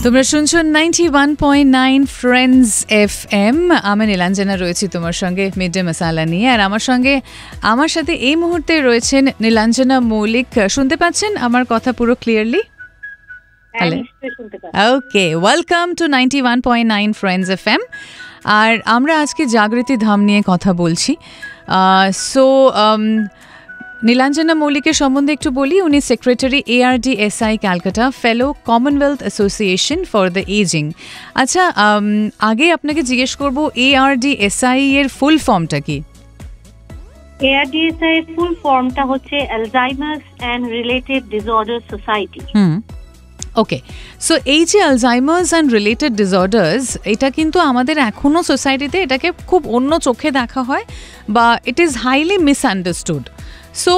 তোমরা শুনছো 91.9 friends FM. আমি নীলাঞ্জনা রয়েছি তোমার সঙ্গে মিড ডে মশালা নিয়ে, আর আমার সাথে এই মুহূর্তে রয়েছেন নীলাঞ্জনা মৌলিক। শুনতে পাচ্ছেন আমার কথা পুরো clearly? Okay, welcome to 91.9 friends FM. আর আমরা আজকে জাগৃতি ধাম নিয়ে কথা বলছি। নীলাঞ্জনা মৌলিকের সম্বন্ধে একটু বলি। উনি secretary ARDSI Calcutta, fellow Commonwealth association for the ageing. আচ্ছা, আগে আপনাকে জিজ্ঞেস করব ARDSI এর ফুল ফর্মটা কি? ARDSI এর ফুল ফর্মটা হচ্ছে Alzheimer's and related disorder society. Okay, so এই যে অ্যালজাইমার্স অ্যান্ড রিলেটেড ডিসঅর্ডার্স, এটা কিন্তু আমাদের এখনও সোসাইটিতে এটাকে খুব অন্য চোখে দেখা হয়, বা it is highly misunderstood. So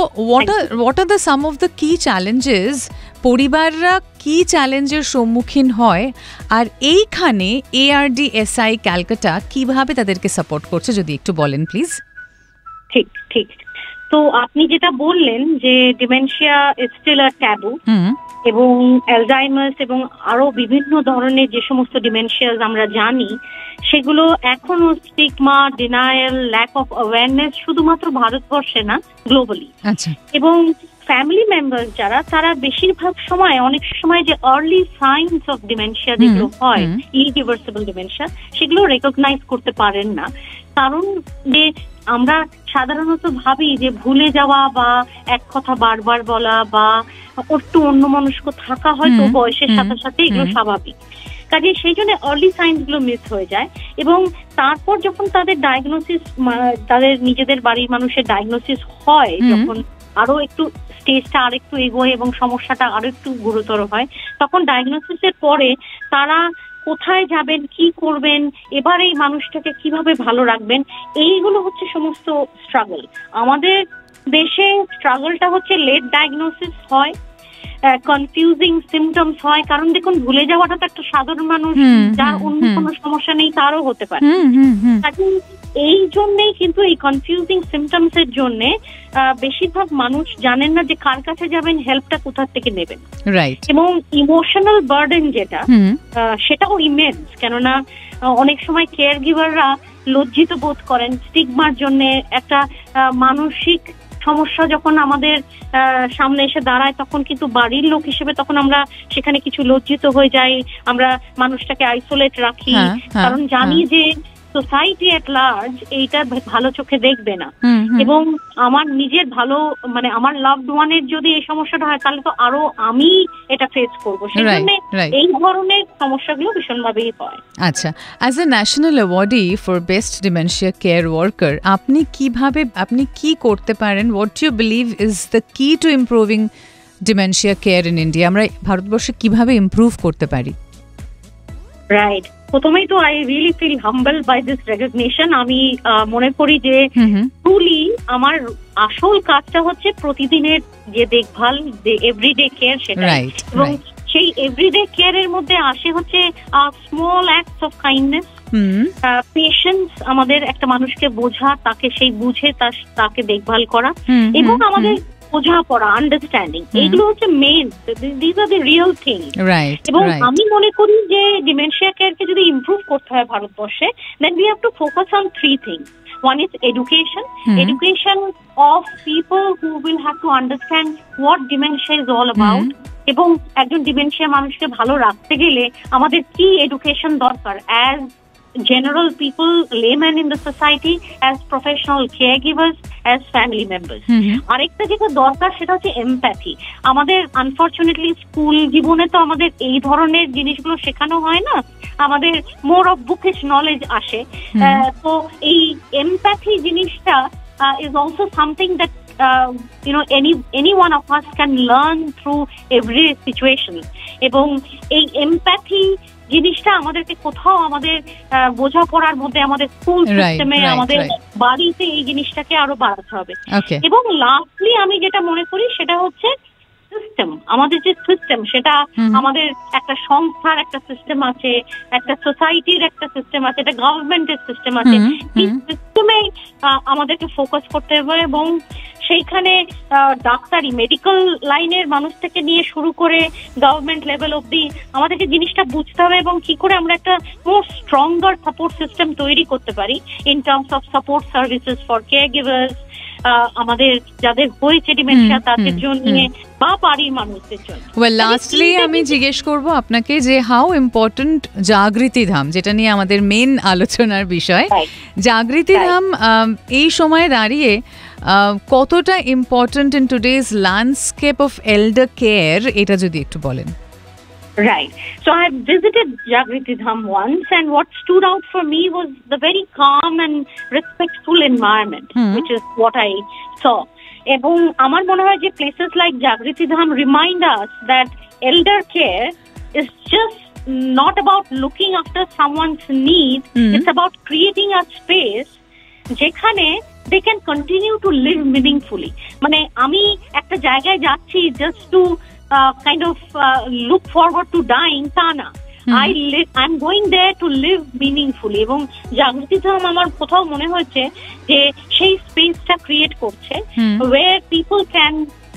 what are the some of the key challenges? পরিবাররা কি চ্যালেঞ্জের সম্মুখীন হয়, আর এইখানে ARDSI ক্যালকাটা কিভাবে তাদেরকে সাপোর্ট করছে, যদি একটু বলেন প্লিজ। ঠিক। তো আপনি যেটা বললেন যে dementia is still a taboo, এবং অ্যালজাইমার্স এবং আরো বিভিন্ন ধরনের যে সমস্ত ডিমেনশিয়াস আমরা জানি, সেগুলো এখনো stigma, denial, lack of awareness শুধুমাত্র ভারতবর্ষে না, গ্লোবালি। এবং ফ্যামিলি মেম্বার যারা, তারা বেশিরভাগ সময়, অনেক সময় যে আর্লি সাইন্স অফ ডিমেনশিয়া যেগুলো হয়, ইরিভার্সিবল ডিমেনশিয়া, সেগুলো রেকগনাইজ করতে পারেন না। কারণ যে আমরা সাধারণত ভাবি যে ভুলে যাওয়া বা এক কথা বারবার বলা বা একটু অন্যমনস্ক থাকা হয়তো বয়সের সাথে সাথে এগুলো স্বাভাবিক। কাজে সেই জন্য আর্লি সাইন্স গুলো মিস হয়ে যায়, এবং তারপর যখন তাদের ডায়াগনোসিস, তাদের নিজেদের বাড়ির মানুষের ডায়াগনোসিস হয়, যখন আরো একটু স্টেজটা আরেকটু এগোয় এবং সমস্যাটা আরো একটু গুরুতর হয়, তখন ডায়াগনোসিসের পরে তারা কোথায় যাবেন, কি করবেন, এবার এই মানুষটাকে কিভাবে ভালো রাখবেন, এইগুলো হচ্ছে সমস্ত স্ট্রাগল। আমাদের দেশে স্ট্রাগলটা হচ্ছে লেট ডায়াগনোসিস হয়, কনফিউজিং সিমটমস হয়। কারণ দেখুন, ভুলে যাওয়াটা তো একটা সাধারণ মানুষ, যার অন্য কোনো সমস্যা নেই, তারও হতে পারে। এই জন্যেই কিন্তু এই কনফিউজিং সিমটমস এর জন্য বেশিরভাগ মানুষ জানেন না যে কার কাছে যাবেন, হেল্পটা কোথা থেকে নেবেন। এবং ইমোশনাল বার্ডেন যেটা, সেটাও ইমেন্স। কেননা অনেক সময় কেয়ার গিভাররা লজ্জিত বোধ করেন স্টিগমার জন্য। একটা মানসিক সমস্যা যখন আমাদের সামনে এসে দাঁড়ায়, তখন কিন্তু বাড়ির লোক হিসেবে তখন আমরা সেখানে কিছু লজ্জিত হয়ে যাই, আমরা মানুষটাকে আইসোলেট রাখি, কারণ জানি যে সোসাইটি এট লার্জ এইটা ভালো চোখে দেখবে না। এবং আমার নিজের ভালো, মানে আমার লাভড ওয়ানের যদি এই সমস্যাটা হয়, তাহলে তো আরো আমি এটা ফেস করবো। সেই জন্য এই ধরনের সমস্যাগুলো ভীষণভাবেই হয়। আচ্ছা, as a national awardee for best dementia care worker, আপনি কি করতে পারেন? What you believe is the key to improving dementia care in India? আমরা ভারতবর্ষে কিভাবে ইমপ্রুভ করতে পারি? রাইট, প্রথমেই তো I really feel humble by this recognition. আমি মনে করি যে ট্রুলি আমার আসল কাজটা হচ্ছে প্রতিদিনের যে দেখভাল, যে এভরিডে কেয়ার, সেটা। এবং সেই এভরিডে কেয়ারের মধ্যে আসে হচ্ছে small acts of kindness, patience, আমাদের একটা মানুষকে বোঝা, তাকে সেই বুঝে তাকে দেখভাল করা, এবং আমাদের বোঝাপড়া, আন্ডারস্ট্যান্ডিং, এইগুলো হচ্ছে main. This are the real thing. এবং আমি মনে করি যে ডিমেনশিয়া কেয়ারকে যদি ইমপ্রুভ করতে হয় ভারতবর্ষে, then we have to focus on 3 things. One is education of people who will have to understand what dementia is all about. এবং একজন ডিমেনশিয়া মানুষকে ভালো রাখতে গেলে আমাদের কি এডুকেশন দরকার, as general people, laymen in the society, as professional caregivers, as family members. আরেকটা যেটা দরকার, সেটা হচ্ছে এমপ্যাথি। আমাদের আনফরচুনেটলি স্কুল জীবনে তো আমাদের এই ধরনের জিনিসগুলো শেখানো হয় না, আমাদের মোর অফ বুকিশ নলেজ আসে। তো এই এমপ্যাথি জিনিসটা is also something that any one of us can learn through every situation. এবং এই এমপ্যাথি জিনিসটা আমাদেরকে কোথাও আমাদের বোঝাপড়ার মধ্যে, আমাদের স্কুল সিস্টেমে, আমাদের বাড়িতে এই জিনিসটাকে আরো বাড়াতে হবে। এবং লাস্টলি আমি যেটা মনে করি সেটা হচ্ছে সিস্টেম। আমাদের যে সিস্টেম, সেটা আমাদের একটা সংস্থার একটা সিস্টেম আছে, একটা সোসাইটির একটা সিস্টেম আছে, একটা গভর্নমেন্টের সিস্টেম আছে। এই সিস্টেমে আমাদেরকে ফোকাস করতে হবে এবং সেইখানে ডাক্তারি মেডিকেল লাইনের মানুষ থেকে নিয়ে শুরু করে গভর্নমেন্ট লেভেল অব্দি আমাদেরকে জিনিসটা বুঝতে হবে এবং কি করে আমরা একটা মোর স্ট্রঙ্গার সাপোর্ট সিস্টেম তৈরি করতে পারি in terms of support services for care givers, আমাদের যাদের হয়েছে ডিমেনশিয়া তাদের জন্য বা বাড়ির মানুষদের জন্য। ওয়েল, লাস্টলি আমি জিজ্ঞেস করব আপনাকে যে হাউ ইম্পর্টেন্ট জাগৃতি ধাম, যেটা নিয়ে আমাদের মেন আলোচনার বিষয়, জাগৃতি ধাম এই সময়ে দাঁড়িয়ে কতটা important in today's landscape of এল্ডার care, এটা যদি একটু বলেন। Right. So I visited Jagriti Dham once, and what stood out for me was the very calm and respectful environment, which is what I saw. এবং আমার মনে হয় যে places like Jagriti Dham remind us that elder care is just not about looking after someone's needs. It's about creating a space যেখানে they can continue to live meaningfully. মানে আমি একটা জায়গায় যাচ্ছি just to kind of look forward to dying, তা না, I'm going there to live meaningfully. এবং জাগৃতি ধাম আমার কোথাও মনে হচ্ছে যে সেই স্পেসটা ক্রিয়েট করছে where people can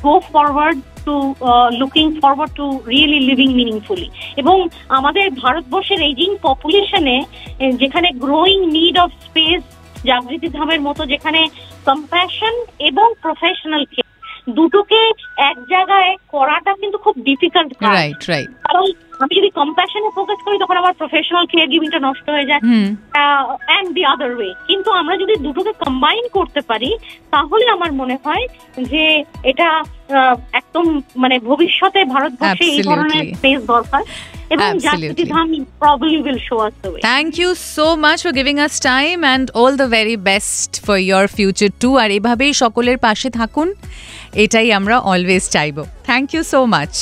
go forward to looking forward to really living meaningfully. এবং আমাদের ভারতবর্ষের এজিং পপুলেশনে যেখানে growing need of speech Jagriti ধামের মতো, যেখানে কম্প্যাশন এবং প্রফেশনাল কেয়ার দুটোকে এক জায়গায় করাটা কিন্তু খুব ডিফিকাল্ট। Right right. কারণ আমি যদি কম্প্যাশনে ফোকাস করি তখন আমার প্রফেশনাল কেয়ার গিভিংটা নষ্ট হয়ে যায়, এন্ড দি আদার ওয়ে। কিন্তু আমরা যদি দুটোকে কম্বাইন করতে পারি তাহলে আমার মনে হয় যে এটা একদম মানে ভবিষ্যতে ভারতবর্ষে এই ধরনের স্পেস দরকার। Absolutely. Probably will show us the way. Thank you so much for giving us time and all the very best for your future too. আর এভাবেই সকলের পাশে থাকুন, এটাই আমরা অলওয়েজ চাইবো। Thank you so much.